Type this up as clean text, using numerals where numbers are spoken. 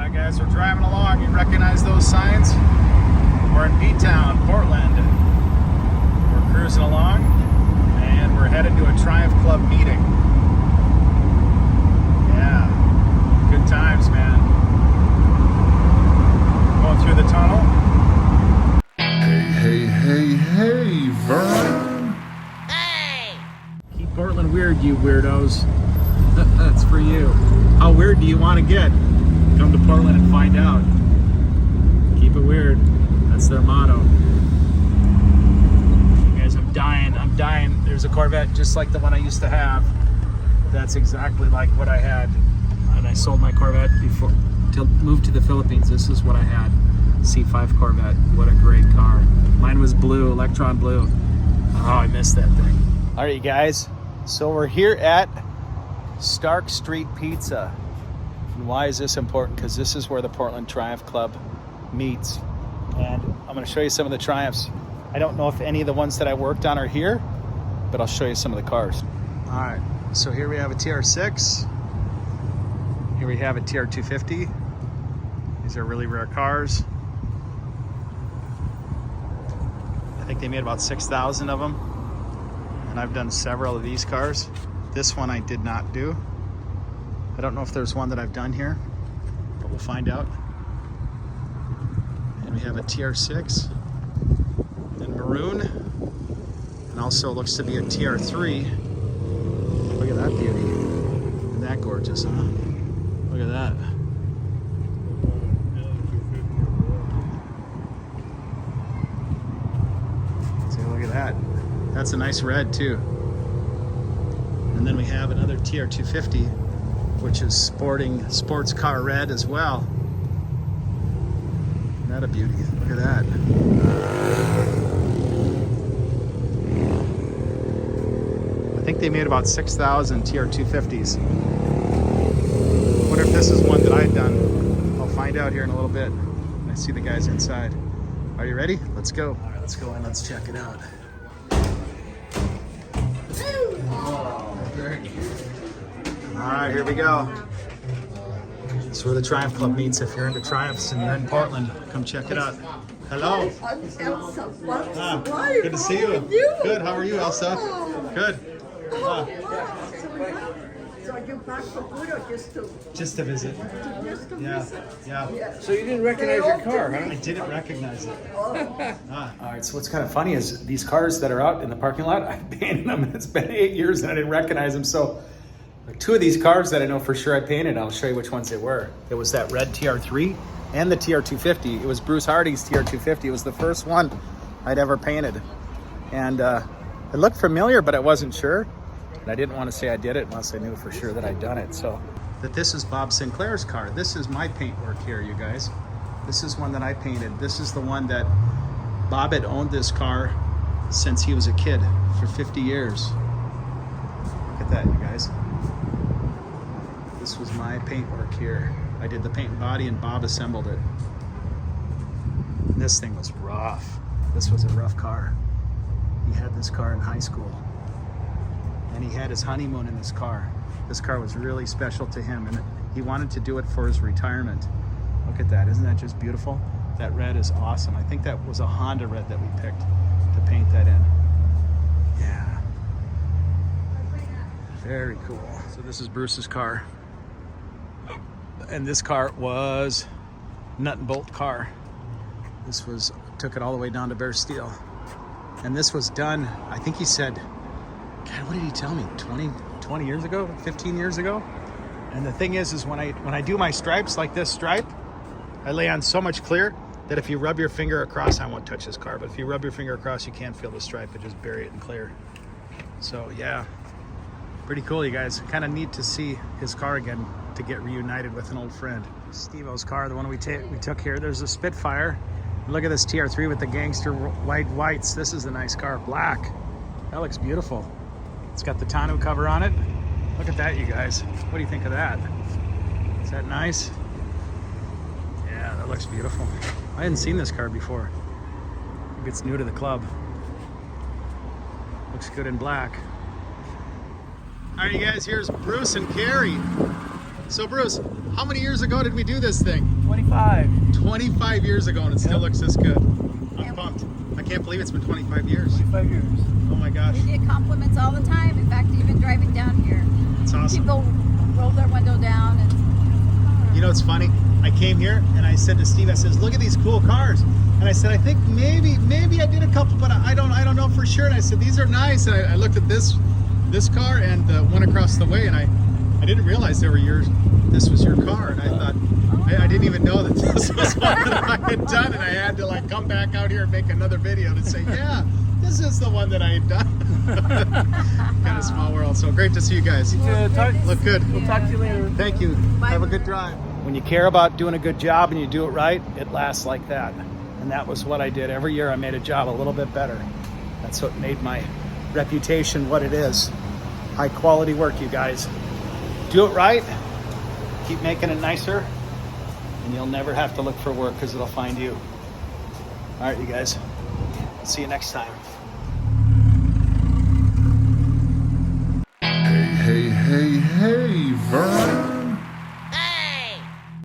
Alright guys, we're driving along. You recognize those signs? We're in P-Town, Portland. We're cruising along and we're headed to a Triumph Club meeting. Yeah, good times, man. Going through the tunnel. Hey, Vern. Hey! Keep Portland weird, you weirdos. That's for you. How weird do you want to get? Come to Portland and find out. Keep it weird. That's their motto. You guys, I'm dying. There's a Corvette just like the one I used to have. That's exactly like what I had. And I sold my Corvette before to move to the Philippines. This is what I had. C5 Corvette. What a great car. Mine was blue, electron blue. Oh, I missed that thing. All right, you guys. So we're here at Stark Street Pizza. And why is this important? Because this is where the Portland Triumph Club meets. And I'm going to show you some of the Triumphs. I don't know if any of the ones that I worked on are here, but I'll show you some of the cars. All right, so here we have a TR6. Here we have a TR250. These are really rare cars. I think they made about 6,000 of them. And I've done several of these cars. This one I did not do. I don't know if there's one that I've done here, but we'll find out. And we have a TR6 in maroon, and also looks to be a TR3. Look at that beauty. Isn't that gorgeous, huh? Look at that. See, look at that. That's a nice red too. And then we have another TR250, which is sports car red as well. Isn't that a beauty? Look at that. I think they made about 6,000 TR250s. Wonder if this is one that I've done. I'll find out here in a little bit. I see the guys inside. Are you ready? Let's go. All right, let's go in. Let's check it out. All right, here we go. This is where the Triumph Club meets. If you're into Triumphs and you're in Portland, come check it out. Hello. I'm Elsa. Ah, Hi, good to see you. How are you? Good. How are you, Elsa? Oh. Good. Oh, wow. So are you back for good or just to Visit. just to Yeah. visit? Yeah. Yes. So you didn't recognize your car, huh? I didn't recognize it. Oh. All right, so what's kind of funny is these cars that are out in the parking lot, I've painted them, and it's been 8 years and I didn't recognize them. So two of these cars that I know for sure I painted, I'll show you which ones they were. It was that red TR3 and the TR250. It was Bruce Hardy's TR250. It was the first one I'd ever painted. And it looked familiar, but I wasn't sure. And I didn't want to say I did it unless I knew for sure that I'd done it. So that this is Bob Sinclair's car. This is my paint work here, you guys. This is one that I painted. This is the one that Bob had owned this car since he was a kid for 50 years. Look at that, you guys. This was my paint work here. I did the paint and body and Bob assembled it. This thing was rough. This was a rough car. He had this car in high school. And he had his honeymoon in this car. This car was really special to him, and he wanted to do it for his retirement. Look at that, isn't that just beautiful? That red is awesome. I think that was a Honda red that we picked to paint that in. Yeah. Very cool. So this is Bruce's car. And this car was nut and bolt car. This was, took it all the way down to bare steel. And this was done, I think he said, God, what did he tell me? 20 years ago, 15 years ago? And the thing is when I do my stripes like this stripe, I lay on so much clear that if you rub your finger across, I won't touch this car, but if you rub your finger across, you can't feel the stripe, it just bury it in clear. So yeah, pretty cool, you guys. Kind of neat to see his car again, to get reunited with an old friend. Steve-O's car, the one we took here, there's a Spitfire. Look at this TR3 with the gangster whites. This is a nice car, black. That looks beautiful. It's got the tonneau cover on it. Look at that, you guys. What do you think of that? Is that nice? Yeah, that looks beautiful. I hadn't seen this car before. I think it's new to the club. Looks good in black. All right, you guys, here's Bruce and Carrie. So Bruce, how many years ago did we do this thing? 25. 25 years ago, and it still Yep. looks this good. I'm pumped. I can't believe it's been 25 years. 25 years. Oh my gosh. We get compliments all the time. In fact, even driving down here, It's awesome. people roll their window down and You know, it's funny. I came here and I said to Steve, I says, look at these cool cars. And I said, I think maybe I did a couple, but I don't know for sure. And I said, these are nice. And I looked at this car and the one across the way, and I didn't realize they were yours. This was your car, and I thought I didn't even know that this was one that I had done, and I had to like come back out here and make another video to say, yeah, this is the one that I had done. Kind of small world. So great to see you guys. Look good. We'll talk to you later. Thank you. Have a good drive. When you care about doing a good job and you do it right, it lasts like that. And that was what I did. Every year I made a job a little bit better. That's what made my reputation what it is. High quality work, you guys. Do it right. Keep making it nicer. And you'll never have to look for work because it'll find you. All right, you guys. See you next time. Hey, hey, hey, hey, Vern.